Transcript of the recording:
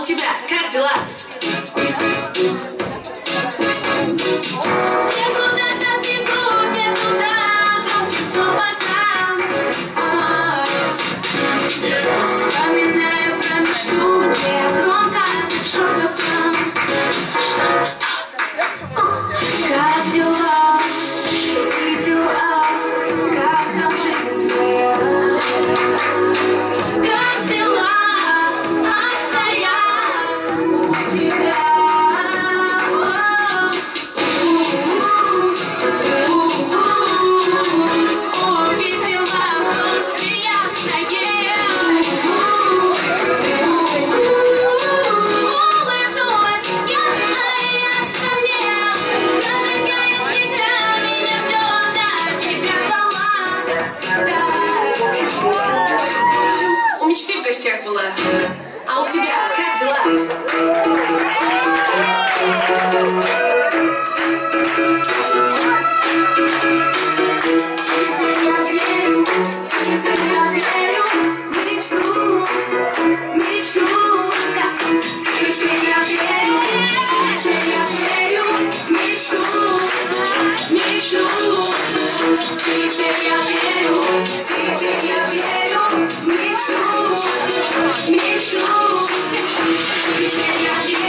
у тебя как дела? Все куда-то бегут, я туда, кто потом. Вспоминаю про мечту, где я громко шепотом. Как дела? Что ты дела? Как там жизнь твоя? Как дела обстоят у тебя? Увидела солнце ясное, улыбнулась яркая стране, зажигает всегда меня ждет, а тебя звала. У мечты в гостях была. А у тебя как дела? Теперь я верю в мечту, да. Теперь я верю в мечту. Теперь я верю в мечту. Теперь я верю.